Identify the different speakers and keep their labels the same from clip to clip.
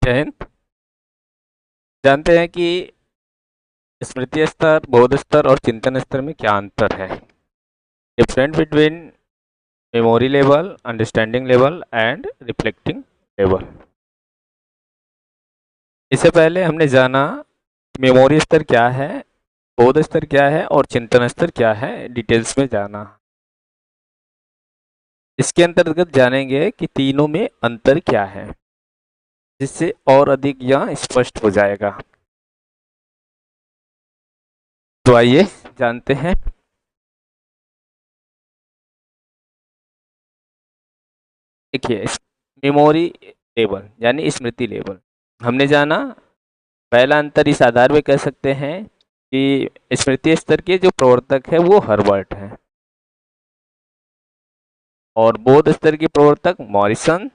Speaker 1: जय हिंद। जानते हैं कि स्मृति स्तर, बोध स्तर और चिंतन स्तर में क्या अंतर है? Different between memory level, understanding level and reflecting level. इससे पहले हमने जाना मेमोरी स्तर क्या है, बोध स्तर क्या है और चिंतन स्तर क्या है, डिटेल्स में जाना। इसके अंतर्गत जानेंगे कि तीनों में अंतर क्या है, जिससे और अधिक यह स्पष्ट हो जाएगा। तो आइए जानते हैं। देखिए, मेमोरी लेवल यानी स्मृति लेवल हमने जाना। पहला अंतर इस आधार पे कह सकते हैं कि स्मृति स्तर के जो प्रवर्तक है वो हर्बर्ट है और बोध स्तर के प्रवर्तक मॉरिसन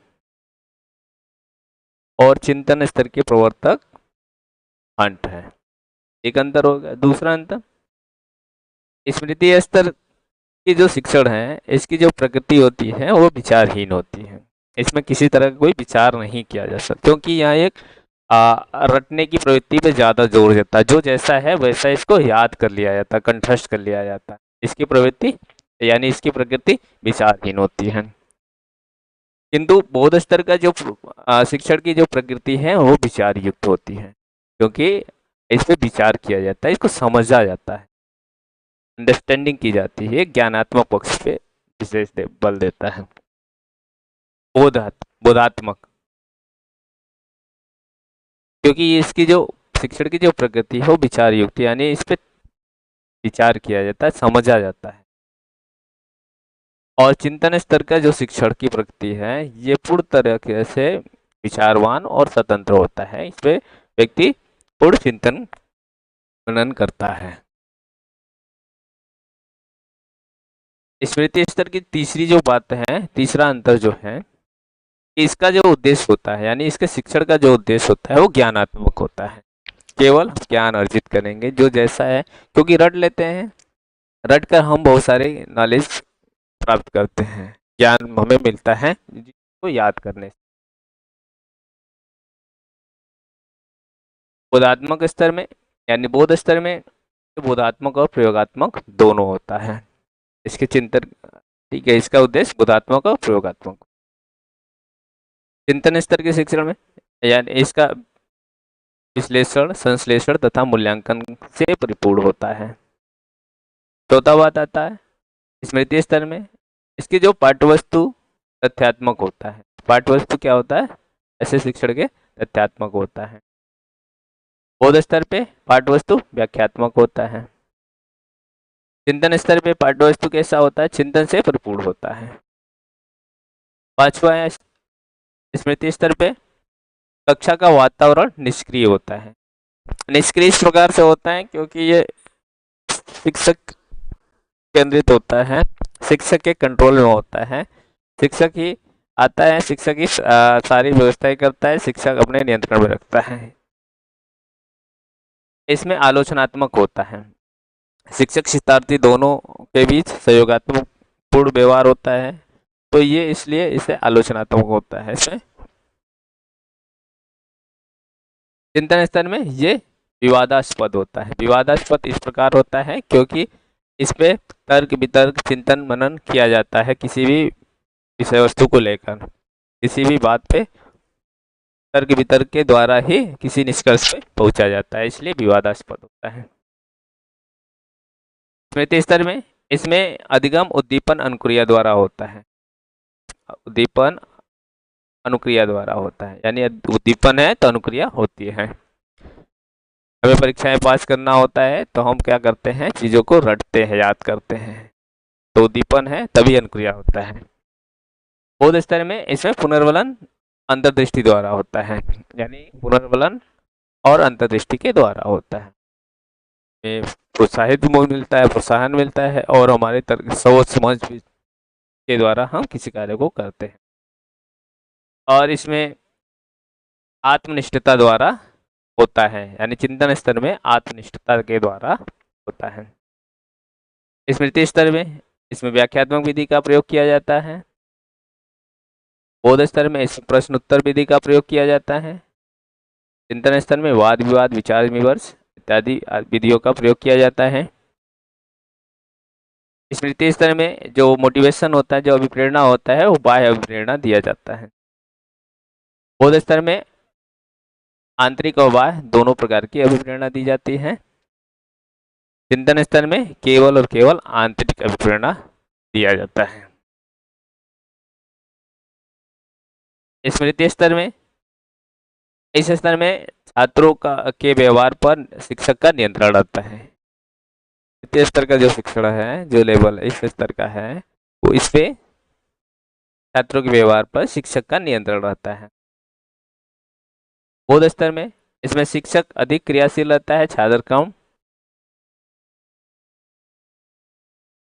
Speaker 1: और चिंतन स्तर के प्रवर्तक हंट है। एक अंतर हो गया। दूसरा अंतर, स्मृति स्तर की जो शिक्षण है इसकी जो प्रकृति होती है वो विचारहीन होती है। इसमें किसी तरह का कोई विचार नहीं किया जा सकता, क्योंकि यहाँ एक रटने की प्रवृत्ति पे ज्यादा जोर देता है। जो जैसा है वैसा इसको याद कर लिया जाता है, कंठस्थ कर लिया जाता है। इसकी प्रवृत्ति यानी इसकी प्रकृति विचारहीन होती है। किंतु बौद्ध स्तर का जो शिक्षण की जो प्रकृति है वो विचार युक्त होती है, क्योंकि इस पे विचार किया जाता है, इसको समझा जाता है, अंडरस्टैंडिंग की जाती है। ज्ञानात्मक पक्ष पे विशेष बल देता है। बोधात्मक, क्योंकि इसकी जो शिक्षण की जो प्रकृति है वो विचार युक्त, यानी इस पे विचार किया जाता है, समझा जाता है। और चिंतन स्तर का जो शिक्षण की प्रकृति है ये पूर्ण तरीके से विचारवान और स्वतंत्र होता है। इस पे व्यक्ति पूर्ण चिंतन मनन करता है। स्मृति स्तर की तीसरी जो बात है, तीसरा अंतर जो है कि इसका जो उद्देश्य होता है, यानी इसके शिक्षण का जो उद्देश्य होता है वो ज्ञानात्मक होता है। केवल ज्ञान अर्जित करेंगे जो जैसा है, क्योंकि रट लेते हैं, रट कर हम बहुत सारे नॉलेज प्राप्त करते हैं, ज्ञान हमें मिलता है जिसको याद करने से। बोधात्मक स्तर में यानी बोध स्तर में बोधात्मक और प्रयोगात्मक दोनों होता है। इसके चिंतन, ठीक है, इसका उद्देश्य बोधात्मक और प्रयोगात्मक। चिंतन स्तर के शिक्षण में यानी इसका विश्लेषण, संश्लेषण तथा मूल्यांकन से परिपूर्ण होता है। चौथा बात आता है स्मृति स्तर में इसकी जो पाठ्यवस्तु तथ्यात्मक होता है। पाठ्यवस्तु क्या होता है? ऐसे शिक्षण के तथ्यात्मक होता है। बोध स्तर पे पाठ्यवस्तु व्याख्यात्मक होता है। चिंतन स्तर पे पाठ्यवस्तु कैसा होता है? चिंतन से परिपूर्ण होता है। पांचवा है स्मृति स्तर पे कक्षा का वातावरण निष्क्रिय होता है। निष्क्रिय इस प्रकार से होता है क्योंकि ये शिक्षक केंद्रित होता है, शिक्षक के कंट्रोल में होता है। शिक्षक ही आता है, शिक्षक ही सारी व्यवस्थाएं करता है, शिक्षक अपने नियंत्रण में रखता है। इसमें आलोचनात्मक होता है। शिक्षक शिक्षार्थी दोनों के बीच सहयोगात्मक पूर्ण व्यवहार होता है, तो ये इसलिए इसे आलोचनात्मक होता है। इसमें चिंतन स्तर में ये विवादास्पद होता है। विवादास्पद इस प्रकार होता है क्योंकि इस पे तर्क वितर्क चिंतन मनन किया जाता है। किसी भी विषय वस्तु को लेकर, किसी भी बात पे तर्क वितर्क के द्वारा ही किसी निष्कर्ष पे पहुंचा जाता है, इसलिए विवादास्पद होता है। स्मृति स्तर में इसमें अधिगम उद्दीपन अनुक्रिया द्वारा होता है। उद्दीपन अनुक्रिया द्वारा होता है, यानी उद्दीपन है तो अनुक्रिया होती है। हमें परीक्षाएं पास करना होता है तो हम क्या करते हैं? चीजों को रटते हैं, याद करते हैं, तो उद्दीपन है तभी अनुक्रिया होता है। बोध स्तर में इसमें पुनर्वलन अंतर्दृष्टि द्वारा होता है, यानी पुनर्वलन और अंतर्दृष्टि के द्वारा होता है। प्रोत्साहित मिलता है, प्रोत्साहन मिलता है और हमारे तर्क सोच समझ के द्वारा हम किसी कार्य को करते हैं। और इसमें आत्मनिष्ठता द्वारा होता है, यानी चिंतन स्तर में आत्मनिष्ठता के द्वारा होता है। स्मृति स्तर में इसमें व्याख्यात्मक विधि का प्रयोग किया जाता है। बोध स्तर में इस प्रश्न उत्तर विधि का प्रयोग किया जाता है। चिंतन स्तर में वाद विवाद, विचार विमर्श इत्यादि विधियों का प्रयोग किया जाता है। स्मृति स्तर में जो मोटिवेशन होता है, जो अभिप्रेरणा होता है, वो बाह्य अभिप्रेरणा दिया जाता है। बोध स्तर में आंतरिक और बाह्य दोनों प्रकार की अभिप्रेरणा दी जाती है। चिंतन स्तर में केवल और केवल आंतरिक अभिप्रेरणा दिया जाता है। स्मृति स्तर में, इस स्तर में छात्रों का के व्यवहार पर शिक्षक का नियंत्रण रहता है। द्वितीय स्तर का जो शिक्षण है, जो लेवल इस स्तर का है, वो इस पे छात्रों के व्यवहार पर शिक्षक का नियंत्रण रहता है। बोध स्तर में, इसमें शिक्षक अधिक क्रियाशील रहता है, छात्र कम।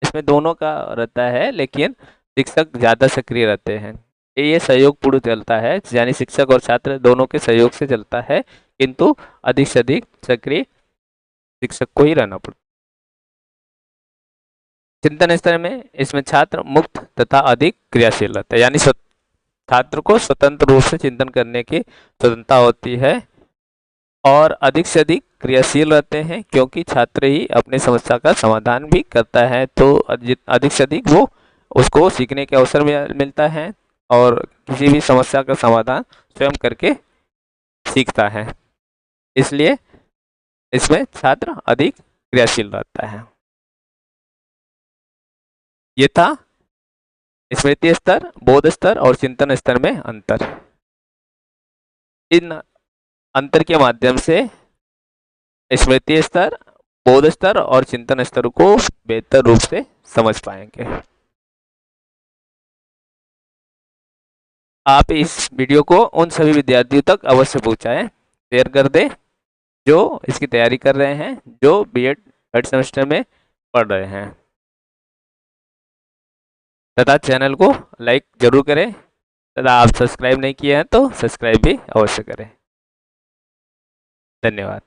Speaker 1: इसमें दोनों का रहता है, लेकिन शिक्षक ज्यादा सक्रिय रहते हैं। ये सहयोग पूर्ण चलता है, यानी शिक्षक और छात्र दोनों के सहयोग से चलता है, किंतु अधिक से अधिक सक्रिय शिक्षक को ही रहना पड़ता है। चिंतन स्तर में, इसमें छात्र मुक्त तथा अधिक क्रियाशील रहता है, यानी छात्र को स्वतंत्र रूप से चिंतन करने की स्वतंत्रता होती है और अधिक से अधिक क्रियाशील रहते हैं, क्योंकि छात्र ही अपनी समस्या का समाधान भी करता है, तो अधिक से अधिक वो उसको सीखने के अवसर मिलता है और किसी भी समस्या का समाधान स्वयं करके सीखता है। इसलिए इसमें छात्र अधिक क्रियाशील रहता है। ये था स्मृति स्तर, बोध स्तर और चिंतन स्तर में अंतर। इन अंतर के माध्यम से स्मृति स्तर, बोध स्तर और चिंतन स्तर को बेहतर रूप से समझ पाएंगे। आप इस वीडियो को उन सभी विद्यार्थियों तक अवश्य पहुंचाएं, शेयर कर दें जो इसकी तैयारी कर रहे हैं, जो बीएड थर्ड सेमेस्टर में पढ़ रहे हैं, तथा चैनल को लाइक जरूर करें, तथा आप सब्सक्राइब नहीं किए हैं तो सब्सक्राइब भी अवश्य करें। धन्यवाद।